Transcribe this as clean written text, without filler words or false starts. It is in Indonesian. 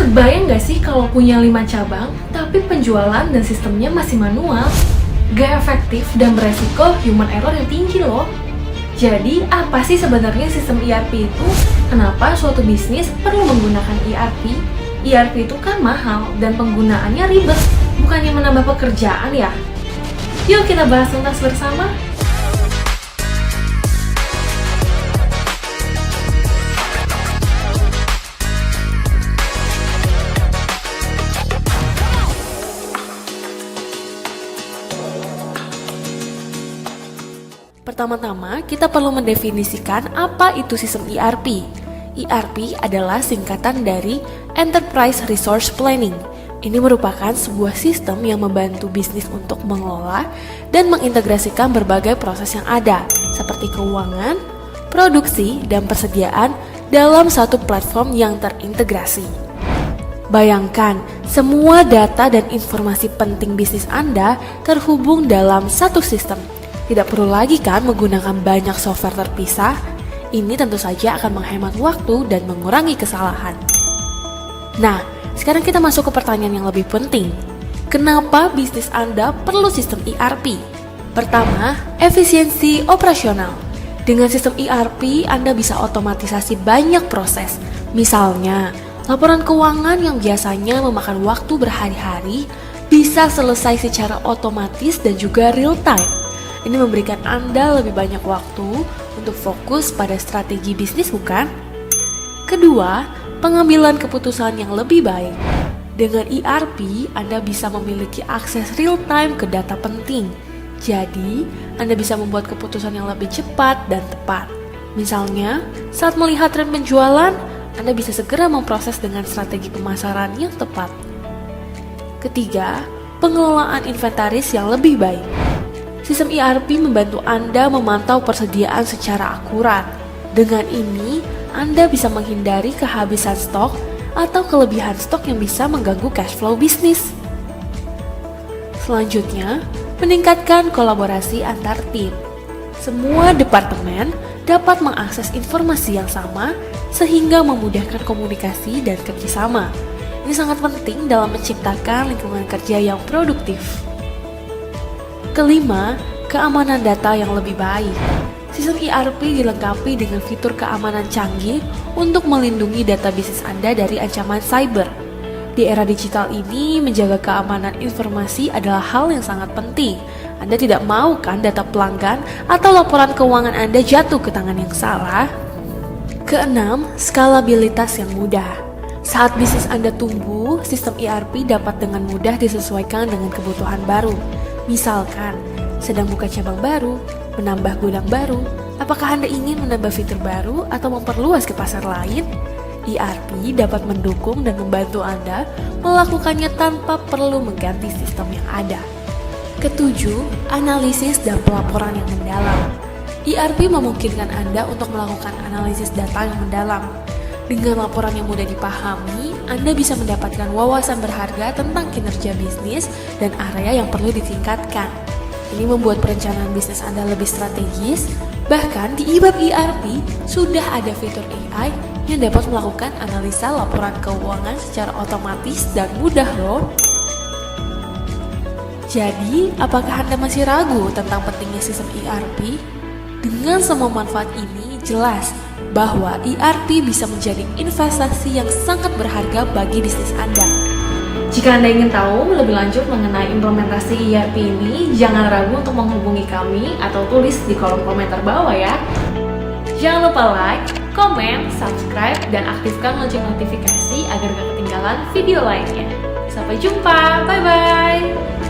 Kebayang gak sih kalau punya 5 cabang, tapi penjualan dan sistemnya masih manual? Gak efektif dan beresiko human error yang tinggi loh. Jadi, apa sih sebenarnya sistem ERP itu? Kenapa suatu bisnis perlu menggunakan ERP? ERP itu kan mahal dan penggunaannya ribet, bukannya menambah pekerjaan ya? Yuk kita bahas tuntas bersama. Pertama-tama, kita perlu mendefinisikan apa itu sistem ERP. ERP adalah singkatan dari Enterprise Resource Planning. Ini merupakan sebuah sistem yang membantu bisnis untuk mengelola dan mengintegrasikan berbagai proses yang ada, seperti keuangan, produksi, dan persediaan dalam satu platform yang terintegrasi. Bayangkan, semua data dan informasi penting bisnis Anda terhubung dalam satu sistem. Tidak perlu lagi kan menggunakan banyak software terpisah. Ini tentu saja akan menghemat waktu dan mengurangi kesalahan. Nah, sekarang kita masuk ke pertanyaan yang lebih penting. Kenapa bisnis Anda perlu sistem ERP? Pertama, efisiensi operasional. Dengan sistem ERP, Anda bisa otomatisasi banyak proses. Misalnya, laporan keuangan yang biasanya memakan waktu berhari-hari bisa selesai secara otomatis dan juga real time. Ini memberikan Anda lebih banyak waktu untuk fokus pada strategi bisnis, bukan? Kedua, pengambilan keputusan yang lebih baik. Dengan ERP, Anda bisa memiliki akses real time ke data penting. Jadi, Anda bisa membuat keputusan yang lebih cepat dan tepat. Misalnya, saat melihat tren penjualan, Anda bisa segera memproses dengan strategi pemasaran yang tepat. Ketiga, pengelolaan inventaris yang lebih baik. Sistem ERP membantu Anda memantau persediaan secara akurat. Dengan ini, Anda bisa menghindari kehabisan stok atau kelebihan stok yang bisa mengganggu cash flow bisnis. Selanjutnya, meningkatkan kolaborasi antar tim. Semua departemen dapat mengakses informasi yang sama sehingga memudahkan komunikasi dan kerjasama. Ini sangat penting dalam menciptakan lingkungan kerja yang produktif. Kelima, keamanan data yang lebih baik. Sistem ERP dilengkapi dengan fitur keamanan canggih untuk melindungi data bisnis Anda dari ancaman cyber. Di era digital ini, menjaga keamanan informasi adalah hal yang sangat penting. Anda tidak mau kan data pelanggan atau laporan keuangan Anda jatuh ke tangan yang salah? Keenam, skalabilitas yang mudah. Saat bisnis Anda tumbuh, sistem ERP dapat dengan mudah disesuaikan dengan kebutuhan baru. Misalkan, sedang buka cabang baru, menambah gudang baru, apakah Anda ingin menambah fitur baru atau memperluas ke pasar lain? ERP dapat mendukung dan membantu Anda melakukannya tanpa perlu mengganti sistem yang ada. Ketujuh, analisis dan pelaporan yang mendalam. ERP memungkinkan Anda untuk melakukan analisis data yang mendalam. Dengan laporan yang mudah dipahami, Anda bisa mendapatkan wawasan berharga tentang kinerja bisnis dan area yang perlu ditingkatkan. Ini membuat perencanaan bisnis Anda lebih strategis. Bahkan di bab ERP sudah ada fitur AI yang dapat melakukan analisa laporan keuangan secara otomatis dan mudah loh. Jadi, apakah Anda masih ragu tentang pentingnya sistem ERP? Dengan semua manfaat ini, jelas bahwa ERP bisa menjadi investasi yang sangat berharga bagi bisnis Anda. Jika Anda ingin tahu lebih lanjut mengenai implementasi ERP ini, jangan ragu untuk menghubungi kami atau tulis di kolom komentar bawah ya. Jangan lupa like, komen, subscribe, dan aktifkan lonceng notifikasi agar gak ketinggalan video lainnya. Sampai jumpa, bye-bye!